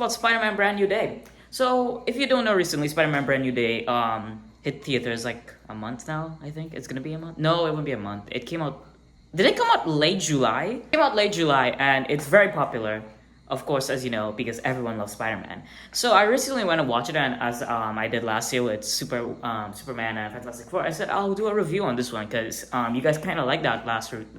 about Spider-Man Brand New Day. So, if you don't know, recently Spider-Man Brand New Day hit theaters like a month now. I think it's gonna be a month. No, it won't be a month. It came out. Did it come out late July? It came out late July, and it's very popular. Of course, as you know, because everyone loves Spider-Man. So I recently went to watch it, and as I did last year with Superman and Fantastic Four, I said I'll do a review on this one because you guys kind of like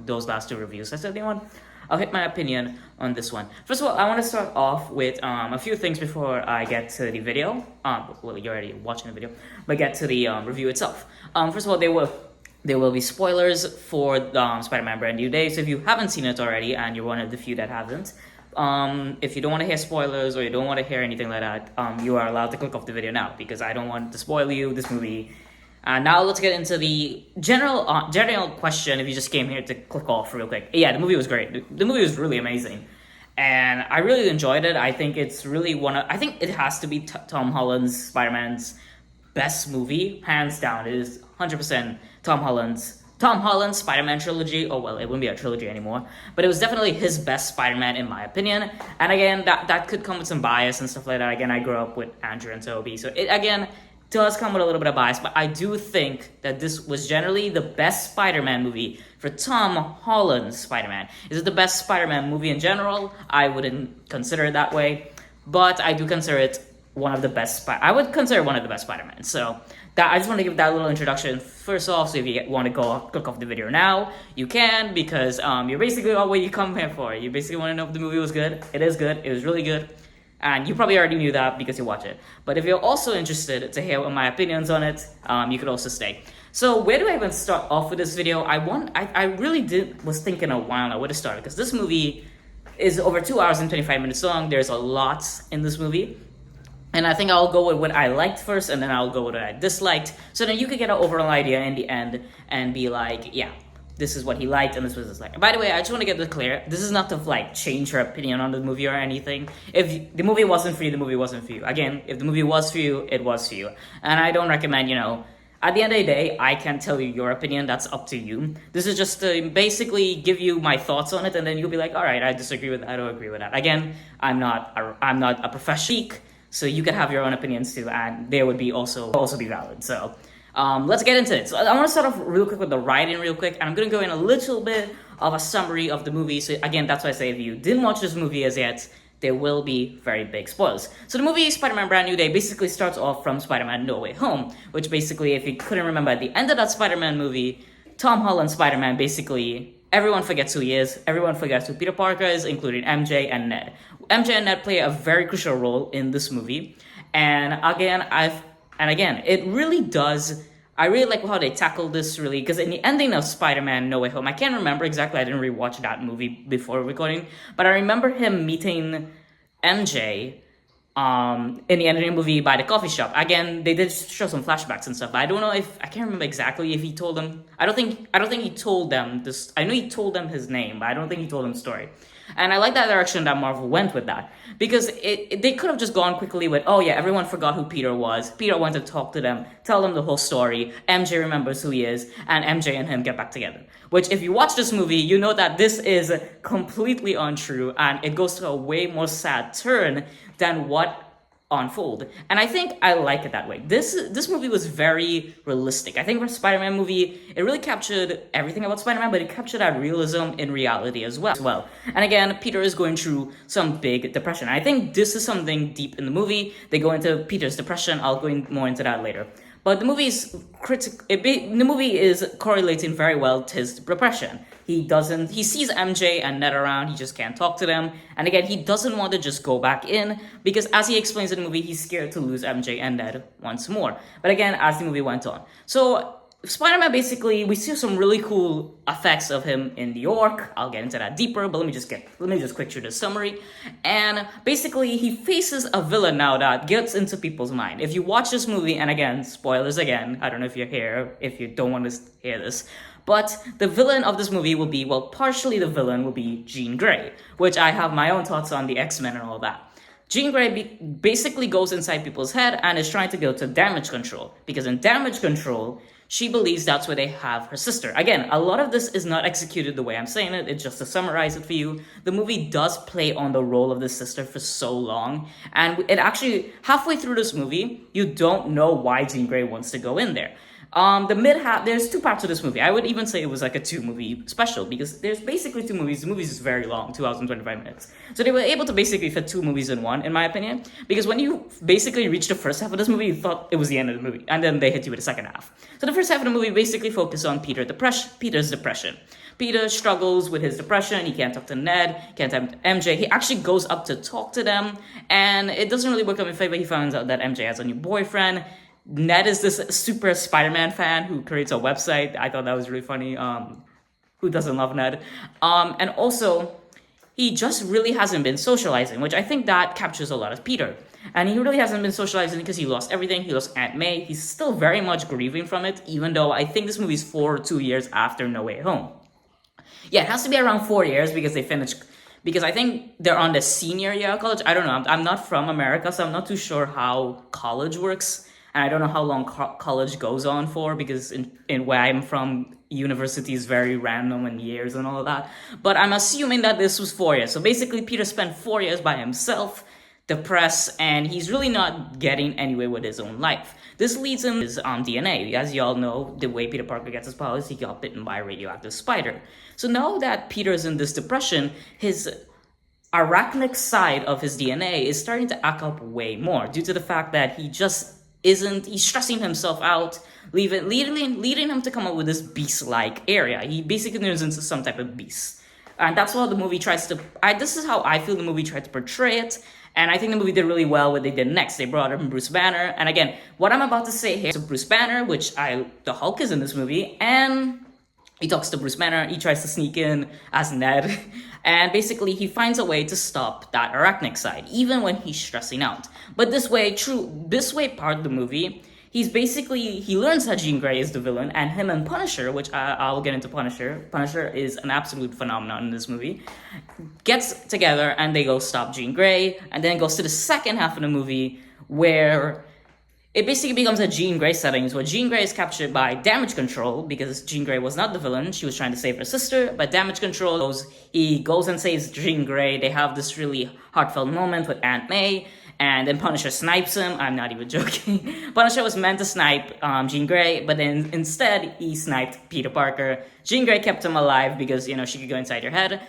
those last two reviews. So I said, you know what? I'll hit my opinion on this one. First of all, I want to start off with a few things before I get to the video. Well, you're already watching the video, but get to the review itself. First of all, there will be spoilers for Spider-Man Brand New Day. So if you haven't seen it already and you're one of the few that haven't, if you don't want to hear spoilers or you don't want to hear anything like that, you are allowed to click off the video now because I don't want to spoil you this movie. Now let's get into the general question. If you just came here to click off real quick, yeah, the movie was great. The movie was really amazing, and I really enjoyed it. I think it's really I think it has to be Tom Holland's Spider-Man's best movie, hands down. It is 100% Tom Holland's Spider-Man trilogy. Oh well, it wouldn't be a trilogy anymore, but it was definitely his best Spider-Man in my opinion. And again, that could come with some bias and stuff like that. Again, I grew up with Andrew and Toby, so it again does come with a little bit of bias, but I do think that this was generally the best Spider-Man movie for Tom Holland's Spider-Man. Is it the best Spider-Man movie in general? I wouldn't consider it that way, but I do consider it one of the best. I would consider it one of the best Spider-Man. So that I just want to give that little introduction first off. So if you want to go click off the video now, you can, because you're basically all what you come here for. You basically want to know if the movie was good. It is good. It was really good. And you probably already knew that because you watch it. But if you're also interested to hear my opinions on it, you could also stay. So where do I even start off with this video? I really was thinking a while now where to start, because this movie is over 2 hours and 25 minutes long. There's a lot in this movie. And I think I'll go with what I liked first, and then I'll go with what I disliked. So then you could get an overall idea in the end and be like, yeah, this is what he liked and this was his like. By the way, I just want to get this clear. This is not to like change your opinion on the movie or anything. If the movie wasn't for you, the movie wasn't for you. Again, if the movie was for you, it was for you. And I don't recommend, at the end of the day, I can't tell you your opinion. That's up to you. This is just to basically give you my thoughts on it, and then you'll be like, all right, I disagree with that, I don't agree with that. Again, I'm not a professional, so you can have your own opinions too, and they would be also be valid. So let's get into it. So I want to start off real quick with the writing real quick, and I'm going to go in a little bit of a summary of the movie. So again, that's why I say if you didn't watch this movie as yet, there will be very big spoilers. So the movie Spider-Man Brand New Day basically starts off from Spider-Man No Way Home, which basically, if you couldn't remember, at the end of that Spider-Man movie, Tom Holland's Spider-Man basically, everyone forgets who he is. Everyone forgets who Peter Parker is, including MJ and Ned. MJ and Ned play a very crucial role in this movie. And again, it really does. I really like how they tackled this, really, because in the ending of Spider-Man No Way Home, I can't remember exactly, I didn't rewatch that movie before recording, but I remember him meeting MJ in the ending of the movie by the coffee shop. Again, they did show some flashbacks and stuff, but I don't know I can't remember exactly if he told them. I don't think he told them this. I know he told them his name, but I don't think he told them the story. And I like that direction that Marvel went with that, because they could have just gone quickly with, oh yeah, everyone forgot who Peter was. Peter went to talk to them, tell them the whole story. MJ remembers who he is, and MJ and him get back together. Which, if you watch this movie, you know that this is completely untrue, and it goes to a way more sad turn than what unfold. And I think I like it that way. This movie was very realistic. I think for a Spider-Man movie, it really captured everything about Spider-Man, but it captured that realism in reality as well. And again, Peter is going through some big depression. I think this is something deep in the movie. They go into Peter's depression. I'll go more into that later. But the movie is correlating very well to his depression. He sees MJ and Ned around, he just can't talk to them. And again, he doesn't want to just go back in, because as he explains in the movie, he's scared to lose MJ and Ned once more. But again, as the movie went on. So Spider-Man, basically, we see some really cool effects of him in New York. I'll get into that deeper, but let me just quick through the summary. And basically, he faces a villain now that gets into people's mind. If you watch this movie, and again, spoilers again, I don't know if you're here, if you don't want to hear this, but the villain of this movie will be, well, partially the villain will be Jean Grey, which I have my own thoughts on the X-Men and all that. Jean Grey basically goes inside people's head and is trying to go to damage control, because in damage control, She believes that's where they have her sister. Again, a lot of this is not executed the way I'm saying it. It's just to summarize it for you. The movie does play on the role of the sister for so long. And it actually, halfway through this movie, you don't know why Jean Grey wants to go in there. The mid half, there's two parts of this movie. I would even say it was like a 2-movie special because there's basically 2 movies. The movie is very long, 2 hours and 25 minutes. So they were able to basically fit 2 movies in one, in my opinion. Because when you basically reach the first half of this movie, you thought it was the end of the movie. And then they hit you with the second half. So the first half of the movie basically focused on Peter's depression. Peter struggles with his depression. He can't talk to Ned, can't talk to MJ. He actually goes up to talk to them. And it doesn't really work out in favor. He finds out that MJ has a new boyfriend. Ned is this super Spider-Man fan who creates a website. I thought that was really funny. Who doesn't love Ned? And also, he just really hasn't been socializing, which I think that captures a lot of Peter. And he really hasn't been socializing because he lost everything. He lost Aunt May. He's still very much grieving from it, even though I think this movie's 4 or 2 years after No Way Home. Yeah, it has to be around 4 years because they finished... Because I think they're on the senior year of college. I don't know. I'm not from America, so I'm not too sure how college works. And I don't know how long college goes on for because in where I'm from, university is very random in years and all of that. But I'm assuming that this was 4 years. So basically, Peter spent 4 years by himself, depressed, and he's really not getting anywhere with his own life. This leads him to his DNA. As you all know, the way Peter Parker gets his powers, he got bitten by a radioactive spider. So now that Peter's in this depression, his arachnic side of his DNA is starting to act up way more due to the fact that he's stressing himself out, leading him to come up with this beast-like area. He basically turns into some type of beast. And that's what the movie tries to... this is how I feel the movie tried to portray it. And I think the movie did really well what they did next. They brought in Bruce Banner. And again, what I'm about to say here is Bruce Banner, the Hulk is in this movie. And he talks to Bruce Banner. He tries to sneak in as Ned. And basically, he finds a way to stop that arachnic side, even when he's stressing out. But this way part of the movie, he learns that Jean Grey is the villain, and him and Punisher, which I'll get into Punisher. Punisher is an absolute phenomenon in this movie. Gets together and they go stop Jean Grey, and then it goes to the second half of the movie where it basically becomes a Jean Grey setting, where Jean Grey is captured by Damage Control, because Jean Grey was not the villain, she was trying to save her sister, but Damage Control he goes and saves Jean Grey. They have this really heartfelt moment with Aunt May, and then Punisher snipes him. I'm not even joking. Punisher was meant to snipe Jean Grey, but then instead he sniped Peter Parker. Jean Grey kept him alive because, she could go inside her head.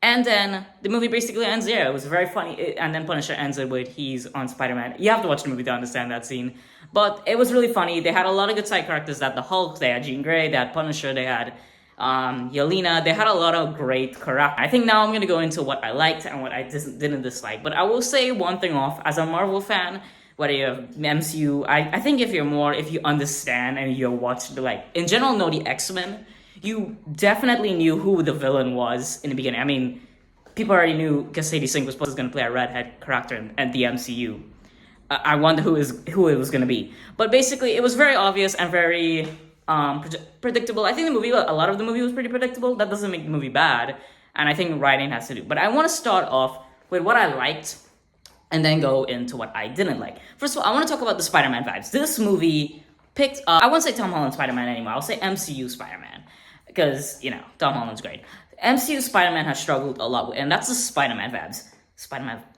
And then the movie basically ends there. It was very funny. And then Punisher ends it with he's on Spider-Man. You have to watch the movie to understand that scene. But it was really funny. They had a lot of good side characters. They had the Hulk, they had Jean Grey, they had Punisher, they had Yelena. They had a lot of great characters. I think now I'm going to go into what I liked and what I didn't dislike. But I will say one thing off. As a Marvel fan, whether you have MCU, I think if you understand and you watch in general know the X-Men, you definitely knew who the villain was in the beginning. I mean, people already knew Sadie Sink was going to play a redhead character in the MCU. I wonder who it was going to be. But basically, it was very obvious and very predictable. I think a lot of the movie was pretty predictable. That doesn't make the movie bad. And I think writing has to do. But I want to start off with what I liked and then go into what I didn't like. First of all, I want to talk about the Spider-Man vibes. This movie picked up... I won't say Tom Holland Spider-Man anymore. I'll say MCU Spider-Man. Because, Tom Holland's great. MCU Spider-Man has struggled a lot with, and that's the Spider-Man vibes.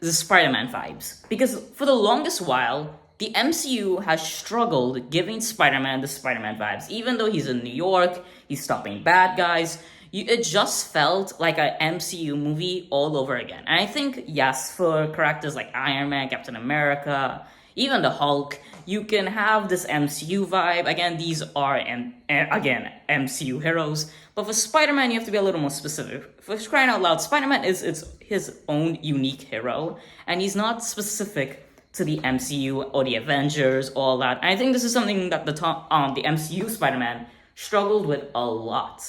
The Spider-Man vibes. Because for the longest while, the MCU has struggled giving Spider-Man the Spider-Man vibes. Even though he's in New York, he's stopping bad guys. It just felt like an MCU movie all over again. And I think, yes, for characters like Iron Man, Captain America, even the Hulk, you can have this MCU vibe. Again, these are, MCU heroes. But for Spider-Man, you have to be a little more specific. For crying out loud, Spider-Man is his own unique hero. And he's not specific to the MCU or the Avengers, all that. And I think this is something that the MCU Spider-Man struggled with a lot.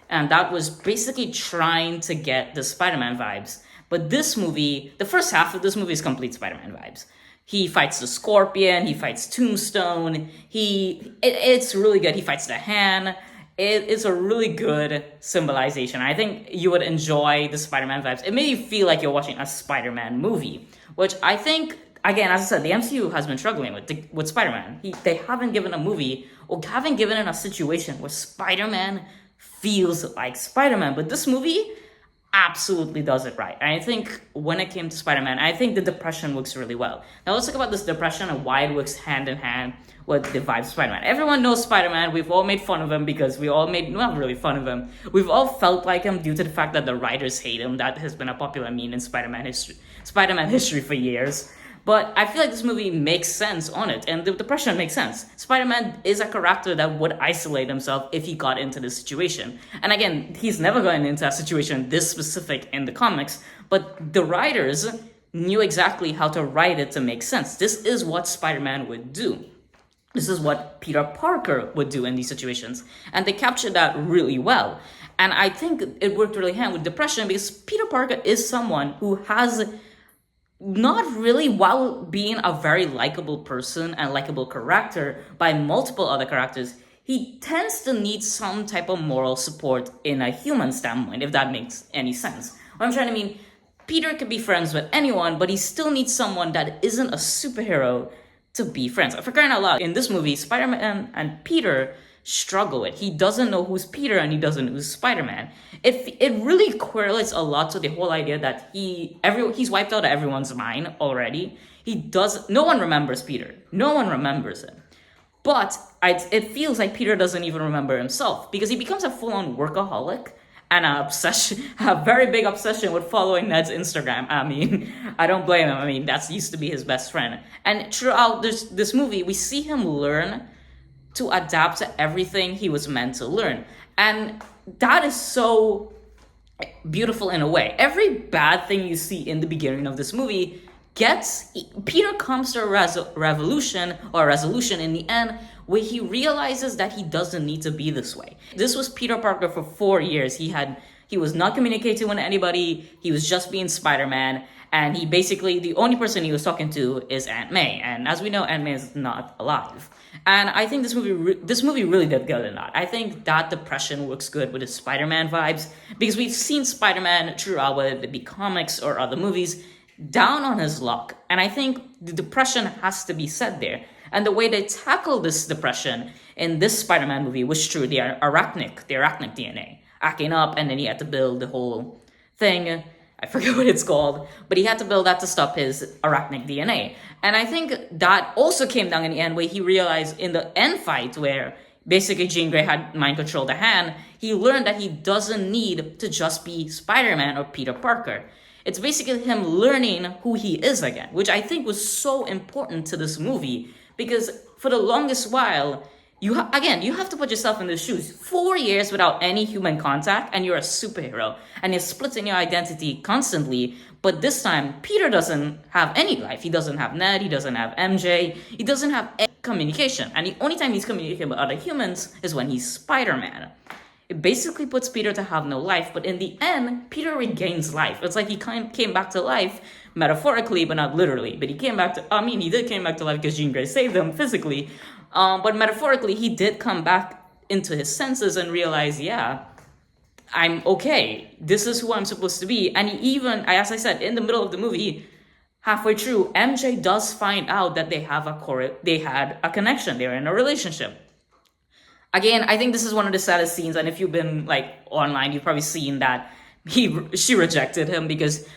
And that was basically trying to get the Spider-Man vibes. But this movie, the first half of this movie is complete Spider-Man vibes. He fights the Scorpion, he fights Tombstone, it's really good. He fights the Hand. It's a really good symbolization. I think you would enjoy the Spider-Man vibes. It made you feel like you're watching a Spider-Man movie, which I think again, as I said, the MCU has been struggling with Spider-Man. They haven't given a movie or haven't given in a situation where Spider-Man feels like Spider-Man. But this movie absolutely does it right. And I think when it came to Spider-Man, I think the depression works really well. Now let's talk about this depression and why it works hand in hand with the vibe of Spider-Man. Everyone knows Spider-Man. We've all made fun of him because we all made, not really fun of him. We've all felt like him due to the fact that the writers hate him. That has been a popular meme in Spider-Man history for years. But I feel like this movie makes sense on it, and the depression makes sense. Spider-Man is a character that would isolate himself if he got into this situation. And again, he's never gotten into a situation this specific in the comics, but the writers knew exactly how to write it to make sense. This is what Spider-Man would do. This is what Peter Parker would do in these situations. And they captured that really well. And I think it worked really hand with depression because Peter Parker is someone who has not really, while being a very likable person and likable character by multiple other characters, he tends to need some type of moral support in a human standpoint, if that makes any sense. What I'm trying to mean, Peter could be friends with anyone, but he still needs someone that isn't a superhero to be friends. For crying out loud, in this movie, Spider-Man and Peter struggle with. He doesn't know who's Peter and he doesn't know who's Spider-Man. It really correlates a lot to the whole idea that he's wiped out of everyone's mind already. No one remembers Peter. No one remembers him. But it feels like Peter doesn't even remember himself because he becomes a full-on workaholic and a very big obsession with following Ned's Instagram. I mean, I don't blame him. I mean, that used to be his best friend. And throughout this movie, we see him learn to adapt to everything he was meant to learn. And that is so beautiful in a way. Every bad thing you see in the beginning of this movie Peter comes to a resolution in the end where he realizes that he doesn't need to be this way. This was Peter Parker for 4 years. He was not communicating with anybody. He was just being Spider-Man. And the only person he was talking to is Aunt May. And as we know, Aunt May is not alive. And I think this movie really did good in that. I think that depression works good with his Spider-Man vibes because we've seen Spider-Man throughout, whether it be comics or other movies, down on his luck. And I think the depression has to be said there. And the way they tackle this depression in this Spider-Man movie was through the arachnic DNA acting up, and then he had to build the whole thing. I forget what it's called, but he had to build that to stop his arachnic DNA. And I think that also came down in the end where he realized in the end fight where basically Jean Grey had mind controlled the hand, he learned that he doesn't need to just be Spider-Man or Peter Parker. It's basically him learning who he is again, which I think was so important to this movie because for the longest while, you have to put yourself in those shoes. 4 years without any human contact, and you're a superhero, and you're splitting your identity constantly. But this time, Peter doesn't have any life. He doesn't have Ned. He doesn't have MJ. He doesn't have any communication. And the only time he's communicating with other humans is when he's Spider-Man. It basically puts Peter to have no life, but in the end, Peter regains life. It's like he came back to life, metaphorically, but not literally. But he did came back to life because Jean Grey saved him physically. But metaphorically, he did come back into his senses and realize, yeah, I'm okay. This is who I'm supposed to be. And he even, as I said, in the middle of the movie, halfway through, MJ does find out that they had a connection. They're in a relationship. Again, I think this is one of the saddest scenes, and if you've been online, you've probably seen that she rejected him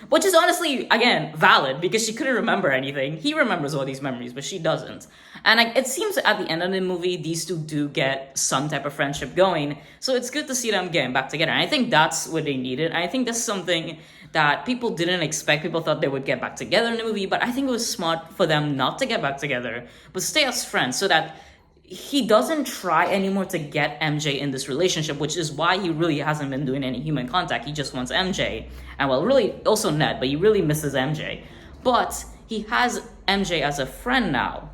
which is honestly, again, valid because she couldn't remember anything. He remembers all these memories, but she doesn't. And it seems at the end of the movie, these two do get some type of friendship going. So it's good to see them getting back together. And I think that's what they needed. And I think that's something that people didn't expect. People thought they would get back together in the movie, but I think it was smart for them not to get back together, but stay as friends so that he doesn't try anymore to get MJ in this relationship, which is why he really hasn't been doing any human contact. He just wants MJ. And really also Ned, but he really misses MJ. But he has MJ as a friend now.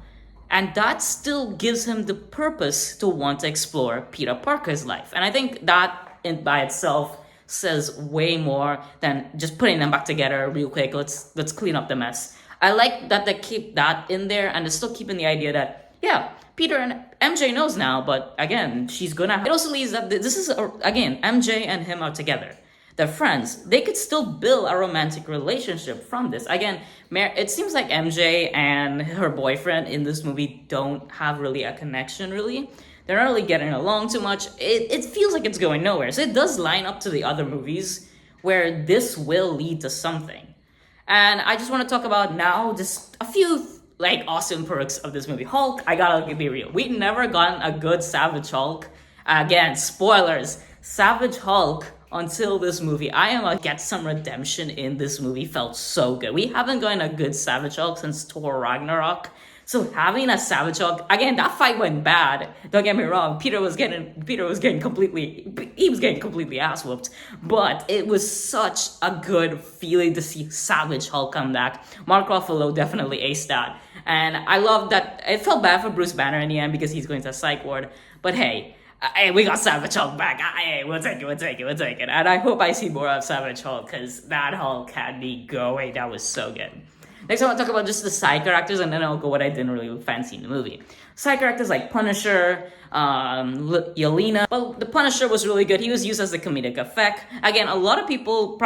And that still gives him the purpose to want to explore Peter Parker's life. And I think that by itself says way more than just putting them back together real quick. Let's clean up the mess. I like that they keep that in there and they're still keeping the idea that, yeah, Peter and MJ knows now, but again, she's gonna. It also leaves that this is, again, MJ and him are together. they're friends. They could still build a romantic relationship from this. Again, it seems like MJ and her boyfriend in this movie don't have really a connection, really. They're not really getting along too much. It feels like it's going nowhere. So it does line up to the other movies where this will lead to something. And I just want to talk about now just a few like awesome perks of this movie. Hulk, I gotta be real. We never gotten a good Savage Hulk. Again, spoilers. Savage Hulk until this movie. I am a get some redemption in this movie felt so good. We haven't gotten a good Savage Hulk since Thor Ragnarok. So having a Savage Hulk, again, that fight went bad. Don't get me wrong. Peter was getting completely ass whooped. But it was such a good feeling to see Savage Hulk come back. Mark Ruffalo definitely aced that. And I love that. It felt bad for Bruce Banner in the end because he's going to a psych ward. But hey, we got Savage Hulk back. Hey, we'll take it. And I hope I see more of Savage Hulk because that Hulk had me going. That was so good. Next, I want to talk about just the side characters, and then I'll go what I didn't really fancy in the movie. Side characters like Punisher, Yelena. Well, the Punisher was really good. He was used as a comedic effect. Again, a lot of people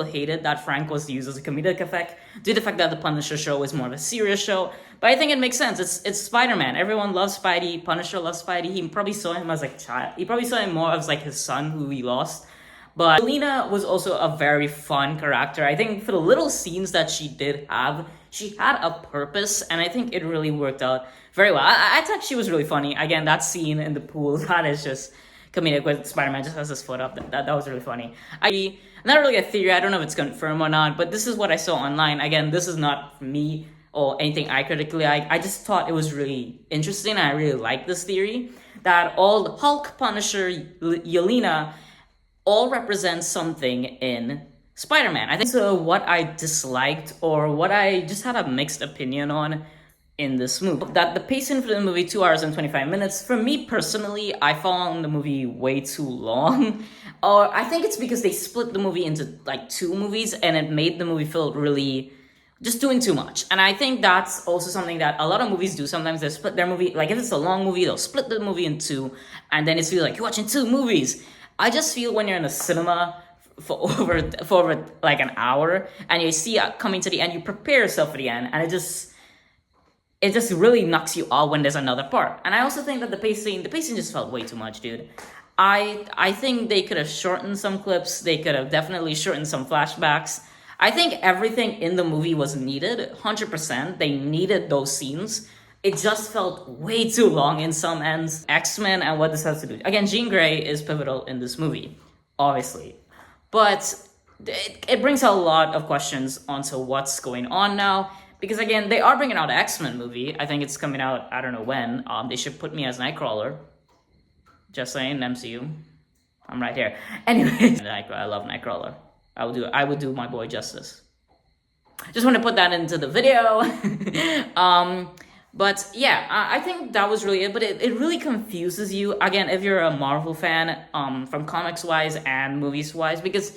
hated that Frank was used as a comedic effect due to the fact that the Punisher show is more of a serious show. But I think it makes sense. It's Spider-Man. Everyone loves Spidey. Punisher loves Spidey. He probably saw him as like a child. He probably saw him more as like his son who he lost. But Yelena was also a very fun character. I think for the little scenes that she did have, she had a purpose, and I think it really worked out very well. I thought she was really funny. Again, that scene in the pool, that is just comedic with Spider-Man just has his foot up. That was really funny. Not really a theory. I don't know if it's confirmed or not, but this is what I saw online. Again, this is not me or anything I critically like. I just thought it was really interesting, and I really like this theory that all Hulk, Punisher, Yelena all represent something in Spider-Man. I think so. What I disliked or what I just had a mixed opinion on in this movie, that the pacing for the movie 2 hours and 25 minutes, for me personally, I found the movie way too long. Or I think it's because they split the movie into like 2 movies and it made the movie feel really just doing too much. And I think that's also something that a lot of movies do. Sometimes they split their movie, like if it's a long movie, they'll split the movie in 2 and then it feels like you're watching 2 movies. I just feel when you're in a cinema for over like an hour and you see coming to the end, you prepare yourself for the end, and it just really knocks you out when there's another part. And I also think that the pacing just felt way too much, dude. I think they could have shortened some clips. They could have definitely shortened some flashbacks. I think everything in the movie was needed, 100%. They needed those scenes. It just felt way too long in some ends. X-Men and what this has to do. Again, Jean Grey is pivotal in this movie, obviously. But it brings a lot of questions onto what's going on now. Because again, they are bringing out an X-Men movie. I think it's coming out, I don't know when. They should put me as Nightcrawler. Just saying, MCU. I'm right here. Anyway, I love Nightcrawler. I would do my boy justice. Just want to put that into the video. But yeah, I think that was really it. But it really confuses you, again, if you're a Marvel fan, from comics-wise and movies-wise, because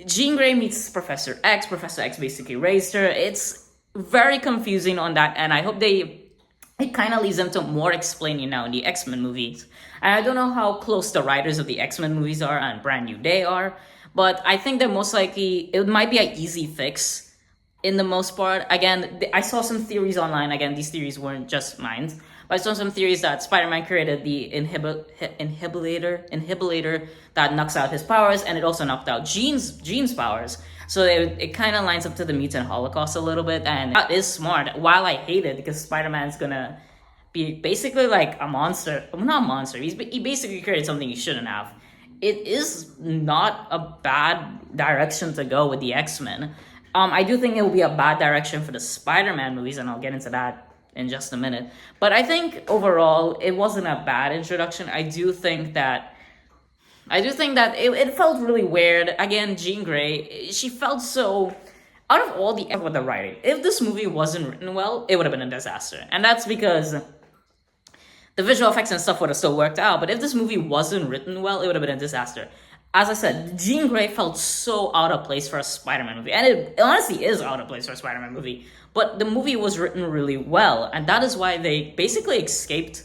Jean Grey meets Professor X. Professor X basically raised her. It's very confusing on that, and I hope it kind of leads them to more explaining now in the X-Men movies. And I don't know how close the writers of the X-Men movies are and Brand New Day are, but I think that most likely it might be an easy fix. In the most part, again, I saw some theories online. Again, these theories weren't just mine, but I saw some theories that Spider-Man created the inhibitor that knocks out his powers, and it also knocked out Jean's powers. So it kind of lines up to the mutant Holocaust a little bit, and that is smart. While I hate it because Spider-Man's gonna be basically like a monster. Well, not a monster. He basically created something he shouldn't have. It is not a bad direction to go with the X-Men. I do think it will be a bad direction for the Spider-Man movies, and I'll get into that in just a minute. But I think overall, it wasn't a bad introduction. I do think that it felt really weird. Again, Jean Grey, she felt so out of all with the writing. If this movie wasn't written well, it would have been a disaster, and that's because the visual effects and stuff would have still worked out. But if this movie wasn't written well, it would have been a disaster. As I said, Jean Grey felt so out of place for a Spider-Man movie. And it honestly is out of place for a Spider-Man movie. But the movie was written really well. And that is why they basically escaped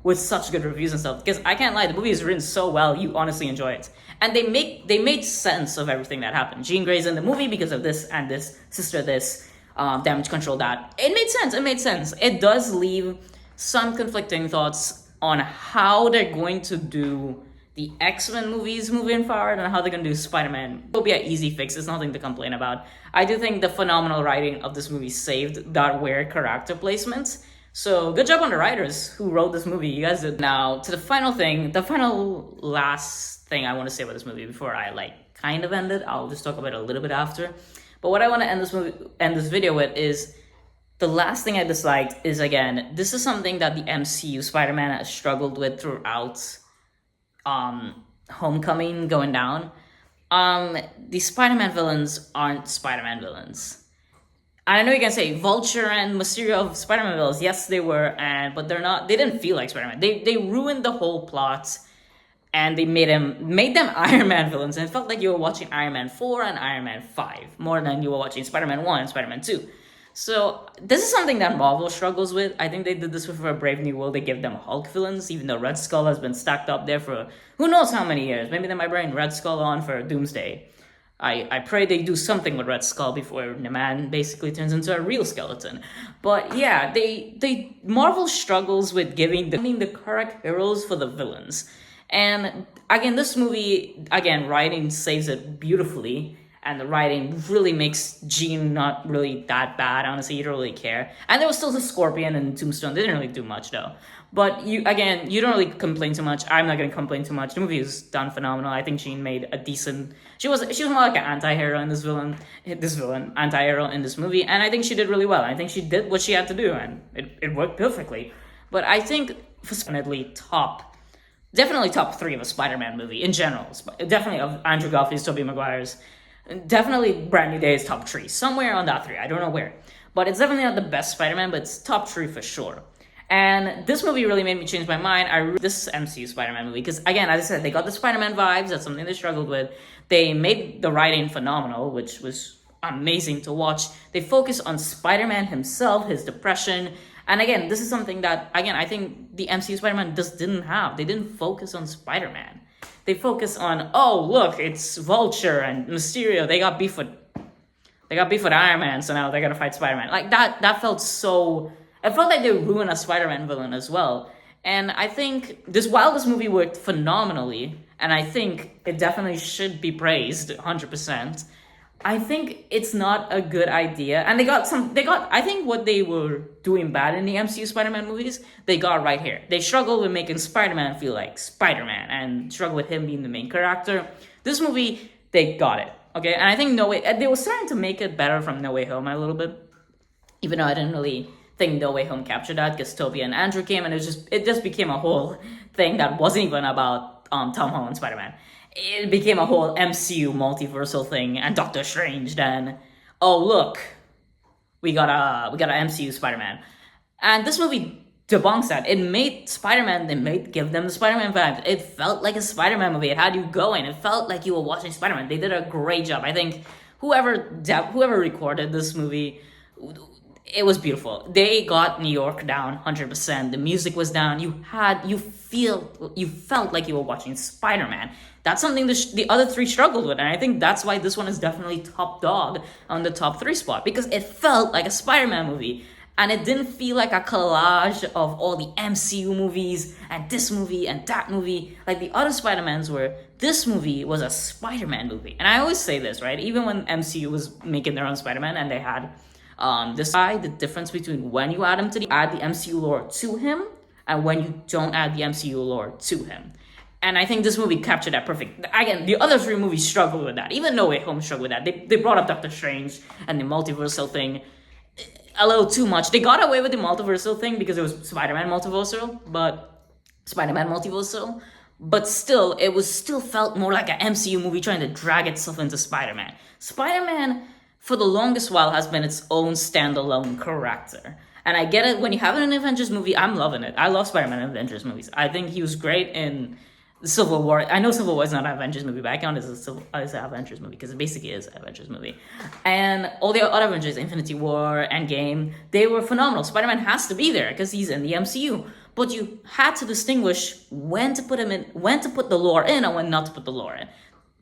with such good reviews and stuff. Because I can't lie, the movie is written so well, you honestly enjoy it. and they made sense of everything that happened. Jean Grey's in the movie because of this, and this sister this, damage control that. It made sense. It made sense. It does leave some conflicting thoughts on how they're going to do the X-Men movies moving forward and how they're going to do Spider-Man. It'll be an easy fix. It's nothing to complain about. I do think the phenomenal writing of this movie saved that weird character placements. So good job on the writers who wrote this movie. You guys did. Now to the final thing, the final last thing I want to say about this movie before I kind of end it. I'll just talk about it a little bit after. But what I want to end this video with is the last thing I disliked is, again, this is something that the MCU Spider-Man has struggled with throughout Homecoming going down. The Spider-Man villains aren't Spider-Man villains. I know you can say Vulture and Mysterio of Spider-Man villains. Yes, they were, but they're not. They didn't feel like Spider-Man. They ruined the whole plot, and they made them Iron Man villains. And it felt like you were watching Iron Man 4 and Iron Man 5 more than you were watching Spider-Man 1 and Spider-Man 2. So this is something that Marvel struggles with. I think they did this for a Brave New World. They give them Hulk villains, even though Red Skull has been stacked up there for who knows how many years. Maybe they might bring Red Skull on for Doomsday. I pray they do something with Red Skull before the man basically turns into a real skeleton. But yeah, Marvel struggles with giving the correct heroes for the villains. And again, this movie, writing saves it beautifully. And the writing really makes Jean not really that bad. Honestly, you don't really care. And there was still the Scorpion and Tombstone. They didn't really do much though. But you don't really complain too much. I'm not gonna complain too much. The movie is done phenomenal. I think Jean made a decent. She was more like an anti-hero in anti-hero in this movie, and I think she did really well. I think she did what she had to do, and it worked perfectly. But I think definitely top 3 of a Spider-Man movie in general. Definitely of Andrew Garfield's, Tobey Maguire's. Definitely Brand New Day is top 3. Somewhere on that 3. I don't know where. But it's definitely not the best Spider-Man, but it's top 3 for sure. And this movie really made me change my mind. This MCU Spider-Man movie, because again, as I said, they got the Spider-Man vibes. That's something they struggled with. They made the writing phenomenal, which was amazing to watch. They focus on Spider-Man himself, his depression. And again, this is something that, I think the MCU Spider-Man just didn't have. They didn't focus on Spider-Man. They focus on, oh, look, it's Vulture and Mysterio. They got beef with Iron Man, so now they're gonna fight Spider-Man. Like that felt so. It felt like they ruined a Spider-Man villain as well. And I think while this movie worked phenomenally, and I think it definitely should be praised 100%. I think it's not a good idea. And I think what they were doing bad in the MCU Spider-Man movies, they got right here. They struggled with making Spider-Man feel like Spider-Man and struggled with him being the main character. This movie, they got it. Okay, and I think they were starting to make it better from No Way Home a little bit. Even though I didn't really think No Way Home captured that, because Tobey and Andrew came, and it just became a whole thing that wasn't even about Tom Holland Spider-Man. It became a whole MCU multiversal thing, and Doctor Strange then, oh look, we got a MCU Spider-Man. And this movie debunks that. It made Spider-Man, give them the Spider-Man vibes. It felt like a Spider-Man movie. It had you going. It felt like you were watching Spider-Man. They did a great job. I think whoever recorded this movie, it was beautiful. They got New York down 100%. The music was down. You felt like you were watching Spider-Man. That's something the other 3 struggled with, and I think that's why this one is definitely top dog on the top 3 spot, because it felt like a Spider-Man movie, and it didn't feel like a collage of all the MCU movies and this movie and that movie like the other Spider-Mans were. This movie was a Spider-Man movie, and I always say this, right? Even when MCU was making their own Spider-Man and they had the difference between when you add the MCU lore to him and when you don't add the MCU lore to him. And I think this movie captured that perfect. Again, the other 3 movies struggled with that. Even No Way Home struggled with that. They brought up Doctor Strange and the multiversal thing a little too much. They got away with the multiversal thing because it was Spider-Man multiversal, but still, it still felt more like an MCU movie trying to drag itself into Spider-Man. Spider-Man, for the longest while, has been its own standalone character. And I get it, when you have an Avengers movie, I'm loving it. I love Spider-Man in Avengers movies. I think he was great in Civil War. I know Civil War is not an Avengers movie, but I count it as an Avengers movie because it basically is an Avengers movie. And all the other Avengers, Infinity War, Endgame, they were phenomenal. Spider-Man has to be there because he's in the MCU. But you had to distinguish when to put the lore in and when not to put the lore in.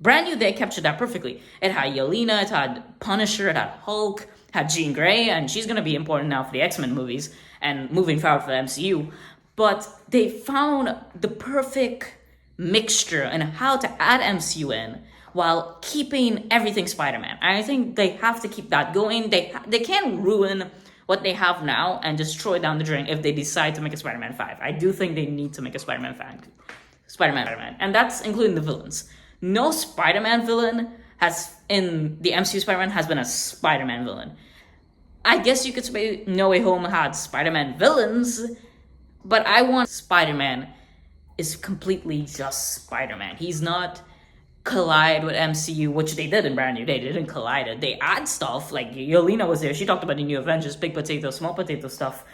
Brand New Day captured that perfectly. It had Yelena, it had Punisher, it had Hulk, had Jean Grey, and she's gonna be important now for the X-Men movies and moving forward for the MCU. But they found the perfect mixture and how to add MCU in while keeping everything Spider-Man. And I think they have to keep that going. They can't ruin what they have now and destroy down the drain if they decide to make a Spider-Man 5. I do think they need to make a Spider-Man, and that's including the villains. No Spider-Man villain has in the MCU Spider-Man has been a Spider-Man villain. I guess you could say No Way Home had Spider-Man villains, but I want Spider-Man is completely just Spider-Man. He's not collide with MCU, which they did in Brand New Day. They didn't collide it. They add stuff, like Yelena was there. She talked about the New Avengers, big potato, small potato stuff.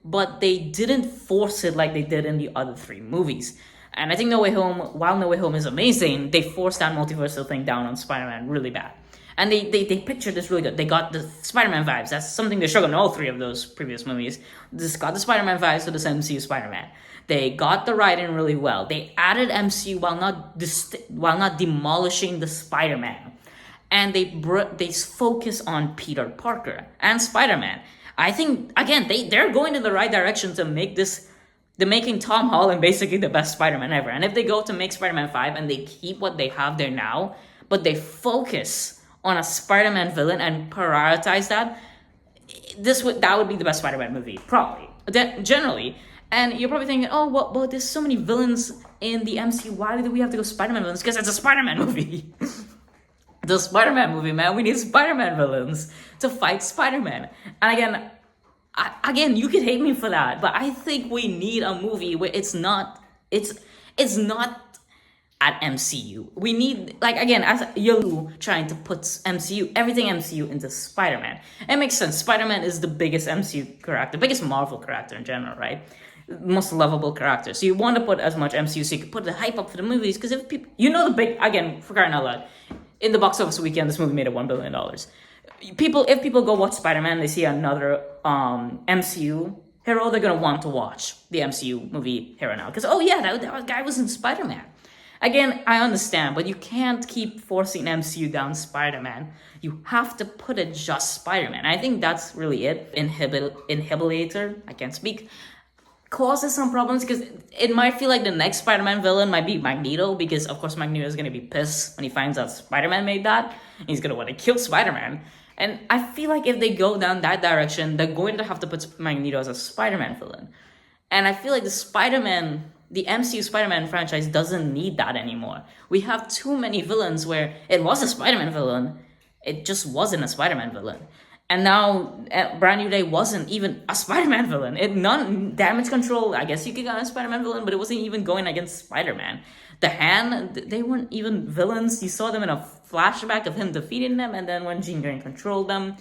But they didn't force it like they did in the other three movies. And I think No Way Home, while No Way Home is amazing, they forced that multiversal thing down on Spider-Man really bad. And they pictured this really good. They got the Spider-Man vibes. That's something they struggled in all three of those previous movies. This got the Spider-Man vibes to this MCU Spider-Man. They got the writing really well. They added MCU while not demolishing the Spider-Man. And they focus on Peter Parker and Spider-Man. I think, again, they're going in the right direction to make this... They're making Tom Holland basically the best Spider-Man ever. And if they go to make Spider-Man 5 and they keep what they have there now, but they focus on a Spider-Man villain and prioritize that, that would be the best Spider-Man movie, probably. Generally. And you're probably thinking, oh, well, there's so many villains in the MCU. Why do we have to go Spider-Man villains? Because it's a Spider-Man movie. The Spider-Man movie, man. We need Spider-Man villains to fight Spider-Man. And again, you could hate me for that, but I think we need a movie where it's not at MCU. We need, like, again, as you trying to put everything MCU into Spider-Man. It makes sense. Spider-Man is the biggest MCU character, biggest Marvel character in general, right? Most lovable character. So you want to put as much MCU so you can put the hype up for the movies, because if people, again, for crying out loud, in the box office weekend, this movie made $1 billion. If people go watch Spider-Man, they see another MCU hero, they're gonna want to watch the MCU movie hero now, because that guy was in Spider-Man. Again, I understand, but you can't keep forcing MCU down Spider-Man. You have to put it just Spider-Man. I think that's really it. Inhibilator, I can't speak, causes some problems because it might feel like the next Spider-Man villain might be Magneto, because of course Magneto is going to be pissed when he finds out Spider-Man made that. He's going to want to kill Spider-Man. And I feel like if they go down that direction, they're going to have to put Magneto as a Spider-Man villain. And I feel like the MCU Spider-Man franchise doesn't need that anymore. We have too many villains where it was a Spider-Man villain, it just wasn't a Spider-Man villain. And now, Brand New Day wasn't even a Spider-Man villain. Damage Control, I guess you could get a Spider-Man villain, but it wasn't even going against Spider-Man. The Hand, they weren't even villains. You saw them in a flashback of him defeating them, and then when Jean Grey controlled them.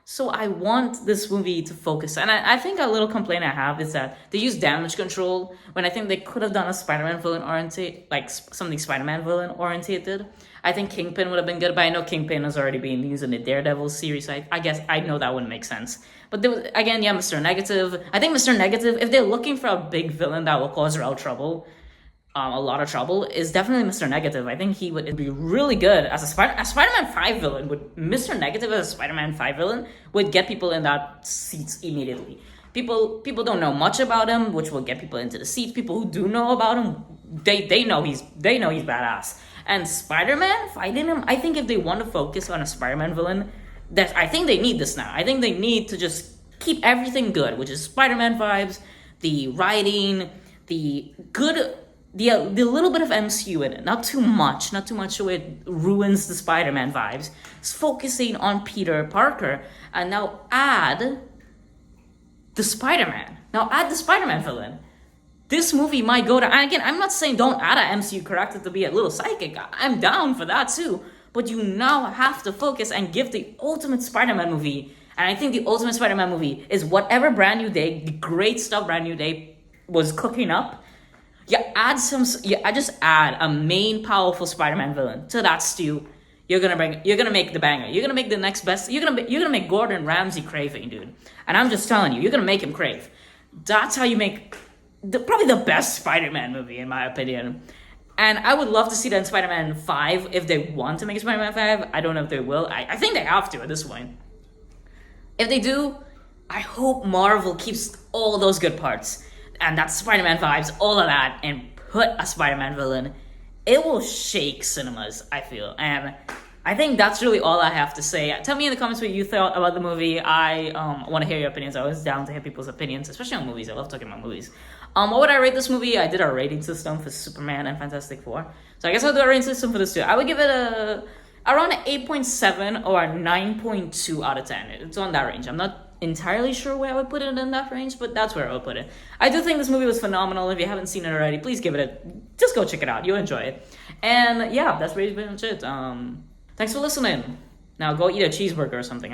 So I want this movie to focus, and I think a little complaint I have is that they use Damage Control when I think they could have done a Spider-Man villain oriented, like something Spider-Man villain oriented. I think Kingpin would have been good, but I know Kingpin has already been used in the Daredevil series, so I guess I know that wouldn't make sense. But Mr. Negative. I think Mr. Negative, if they're looking for a big villain that will cause real trouble, a lot of trouble, is definitely Mr. Negative. I think he would be really good as a Spider-Man 5 villain. Mr. Negative as a Spider-Man 5 villain would get people in that seats immediately. People don't know much about him, which will get people into the seats. People who do know about him, they know he's badass. And Spider-Man fighting him, I think if they want to focus on a Spider-Man villain, I think they need this now. I think they need to just keep everything good, which is Spider-Man vibes, the writing, the little bit of MCU in it, not too much so it ruins the Spider-Man vibes. It's focusing on Peter Parker, and now add the Spider-Man. Now add the Spider-Man villain. This movie might go to, and again, I'm not saying don't add an MCU character to be a little psychic. I'm down for that too. But you now have to focus and give the ultimate Spider-Man movie. And I think the ultimate Spider-Man movie is whatever Brand New Day, the great stuff Brand New Day was cooking up. I just add a main powerful Spider-Man villain to that stew. You're gonna make the banger. You're gonna make the next best. You're gonna make Gordon Ramsay craving, dude. And I'm just telling you, you're gonna make him crave. That's how you make probably the best Spider-Man movie, in my opinion. And I would love to see that in Spider-Man 5 if they want to make Spider-Man 5. I don't know if they will. I think they have to at this point. If they do, I hope Marvel keeps all those good parts. And that Spider-Man vibes, all of that, and put a Spider-Man villain. It will shake cinemas, I feel. And I think that's really all I have to say. Tell me in the comments what you thought about the movie. I want to hear your opinions. I was down to hear people's opinions, especially on movies. I love talking about movies. What would I rate this movie? I did a rating system for Superman and Fantastic Four. So I guess I'll do a rating system for this too. I would give it around an 8.7 or a 9.2 out of 10. It's on that range. I'm not entirely sure where I would put it in that range, but that's where I would put it. I do think this movie was phenomenal. If you haven't seen it already, please give it just go check it out. You'll enjoy it. And yeah, that's pretty much it. Thanks for listening. Now go eat a cheeseburger or something.